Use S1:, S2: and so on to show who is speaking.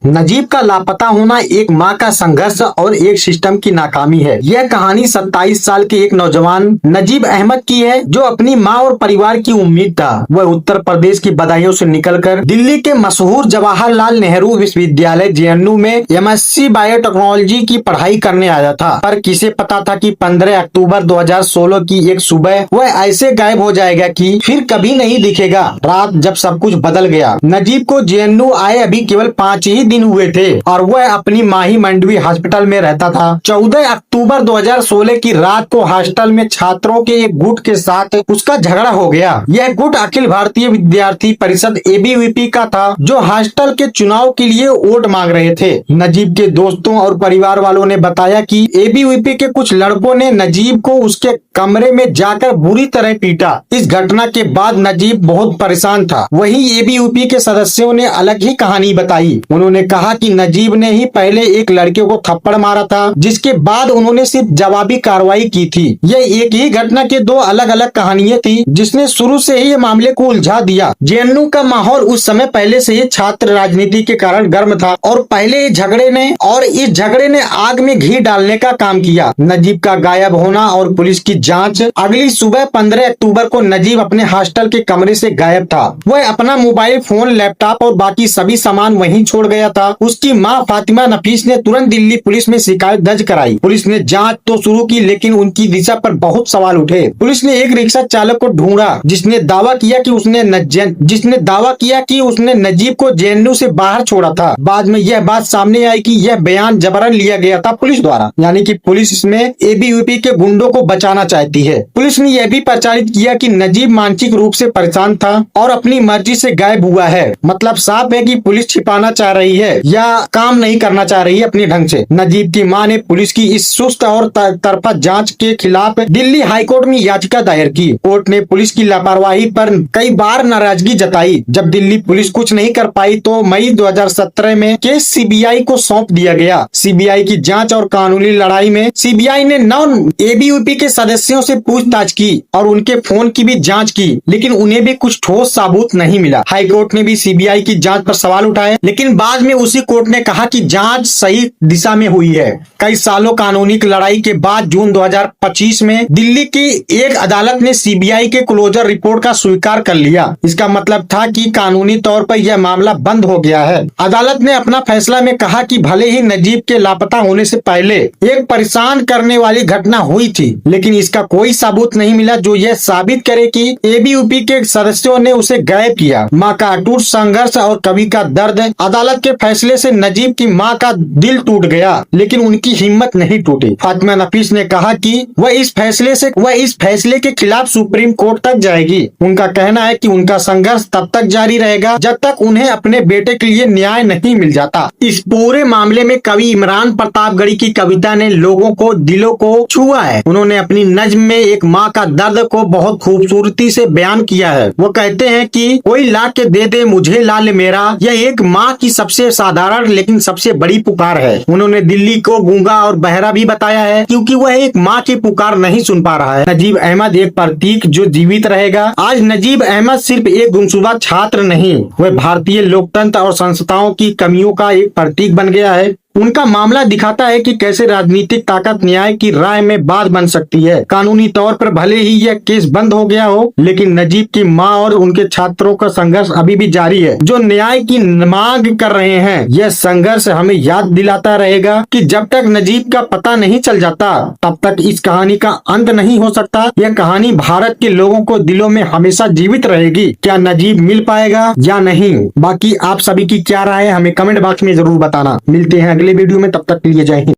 S1: नजीब का लापता होना एक माँ का संघर्ष और एक सिस्टम की नाकामी है। यह कहानी 27 साल के एक नौजवान नजीब अहमद की है, जो अपनी माँ और परिवार की उम्मीद था। वह उत्तर प्रदेश की बदायूं से निकलकर दिल्ली के मशहूर जवाहरलाल नेहरू विश्वविद्यालय जेएनयू में एमएससी बायोटेक्नोलॉजी की पढ़ाई करने आया था। पर किसे पता था कि 15 अक्टूबर 2016 की एक सुबह वह ऐसे गायब हो जाएगा कि फिर कभी नहीं दिखेगा। रात जब सब कुछ बदल गया। नजीब को जेएनयू आए अभी केवल 5 ही दिन हुए थे और वह अपनी माही मंडवी हॉस्पिटल में रहता था। 14 अक्टूबर 2016 की रात को हॉस्टल में छात्रों के एक गुट के साथ उसका झगड़ा हो गया। यह गुट अखिल भारतीय विद्यार्थी परिषद एबीवीपी का था, जो हॉस्टल के चुनाव के लिए वोट मांग रहे थे। नजीब के दोस्तों और परिवार वालों ने बताया कि एबीवीपी के कुछ लड़कों ने नजीब को उसके कमरे में जाकर बुरी तरह पीटा। इस घटना के बाद नजीब बहुत परेशान था। वहीं एबीवीपी के सदस्यों ने अलग ही कहानी बताई। उन्होंने कहा कि नजीब ने ही पहले एक लड़के को थप्पड़ मारा था, जिसके बाद उन्होंने सिर्फ जवाबी कार्रवाई की थी। यह एक ही घटना के दो अलग अलग कहानियां थी, जिसने शुरू से ही ये मामले को उलझा दिया। जेएनयू का माहौल उस समय पहले से ही छात्र राजनीति के कारण गर्म था और पहले इस झगड़े ने आग में घी डालने का काम किया। नजीब का गायब होना और पुलिस की जांच। अगली सुबह 15 अक्टूबर को नजीब अपने हॉस्टल के कमरे से गायब था। वह अपना मोबाइल फोन, लैपटॉप और बाकी सभी सामान वहीं छोड़ गया था। उसकी मां फातिमा नफीस ने तुरंत दिल्ली पुलिस में शिकायत दर्ज कराई। पुलिस ने जांच तो शुरू की, लेकिन उनकी दिशा पर बहुत सवाल उठे। पुलिस ने एक रिक्शा चालक को ढूंढा, जिसने दावा किया कि उसने नजीब को जेएनयू से बाहर छोड़ा था। बाद में यह बात सामने आई कि यह बयान जबरन लिया गया था पुलिस द्वारा, यानी कि पुलिस इसमें एबीवीपी के गुंडों को बचाना चाहती है। पुलिस ने यह भी प्रचारित किया कि नजीब मानसिक रूप से परेशान था और अपनी मर्जी से गायब हुआ है। मतलब साफ है कि पुलिस छिपाना चाह रही है या काम नहीं करना चाह रही है अपने ढंग से। नजीब की मां ने पुलिस की इस सुस्त और तरफा जांच के खिलाफ दिल्ली हाईकोर्ट में याचिका दायर की। कोर्ट ने पुलिस की लापरवाही पर कई बार नाराजगी जताई। जब दिल्ली पुलिस कुछ नहीं कर पाई तो मई 2017 में केस सीबीआई को सौंप दिया गया। सीबीआई की जांच और कानूनी लड़ाई में सीबीआई ने 9 एबीवीपी के सदस्यों से पूछताछ की और उनके फोन की भी जांच की, लेकिन उन्हें भी कुछ ठोस सबूत नहीं मिला। हाईकोर्ट ने भी सीबीआई की जांच पर सवाल उठाए, लेकिन बाद में उसी कोर्ट ने कहा कि जांच सही दिशा में हुई है। कई सालों कानूनी लड़ाई के बाद जून 2025 में दिल्ली की एक अदालत ने सीबीआई के क्लोजर रिपोर्ट का स्वीकार कर लिया। इसका मतलब था कि कानूनी तौर पर यह मामला बंद हो गया है। अदालत ने अपना फैसला में कहा कि भले ही नजीब के लापता होने से पहले एक परेशान करने वाली घटना हुई थी, लेकिन इसका कोई सबूत नहीं मिला जो यह साबित करे कि एबीवीपी के सदस्यों ने उसे गायब किया। मां का अटूट संघर्ष और कवि का दर्द। अदालत के फैसले से नजीब की मां का दिल टूट गया, लेकिन उनकी हिम्मत नहीं टूटी। फातिमा नफीस ने कहा कि वह इस फैसले के खिलाफ सुप्रीम कोर्ट तक जाएगी। उनका कहना है कि उनका संघर्ष तब तक जारी रहेगा जब तक उन्हें अपने बेटे के लिए न्याय नहीं मिल जाता। इस पूरे मामले में कवि इमरान प्रतापगढ़ी की कविता ने लोगों को दिलों को छुआ है। उन्होंने अपनी नज्म में एक माँ का दर्द को बहुत खूबसूरती से बयान किया है। वो कहते हैं कि कोई ला के दे दे मुझे लाल मेरा, यह एक माँ की सबसे साधारण लेकिन सबसे बड़ी पुकार है। उन्होंने दिल्ली को गूंगा और बहरा भी बताया है, क्योंकि वह एक माँ की पुकार नहीं सुन पा रहा है। नजीब अहमद एक प्रतीक जो जीवित रहेगा। आज नजीब अहमद सिर्फ एक गुमशुदा छात्र नहीं, वह भारतीय लोकतंत्र और संस्थाओं की कमियों का एक प्रतीक बन गया है। उनका मामला दिखाता है कि कैसे राजनीतिक ताकत न्याय की राय में बात बन सकती है। कानूनी तौर पर भले ही यह केस बंद हो गया हो, लेकिन नजीब की मां और उनके छात्रों का संघर्ष अभी भी जारी है, जो न्याय की मांग कर रहे हैं। यह संघर्ष हमें याद दिलाता रहेगा कि जब तक नजीब का पता नहीं चल जाता, तब तक इस कहानी का अंत नहीं हो सकता। यह कहानी भारत के लोगों को दिलों में हमेशा जीवित रहेगी। क्या नजीब मिल पाएगा या नहीं? बाकी आप सभी की क्या राय है, हमें कमेंट बॉक्स में जरूर बताना। मिलते हैं अगले वीडियो में, तब तक के लिए जय हिंद।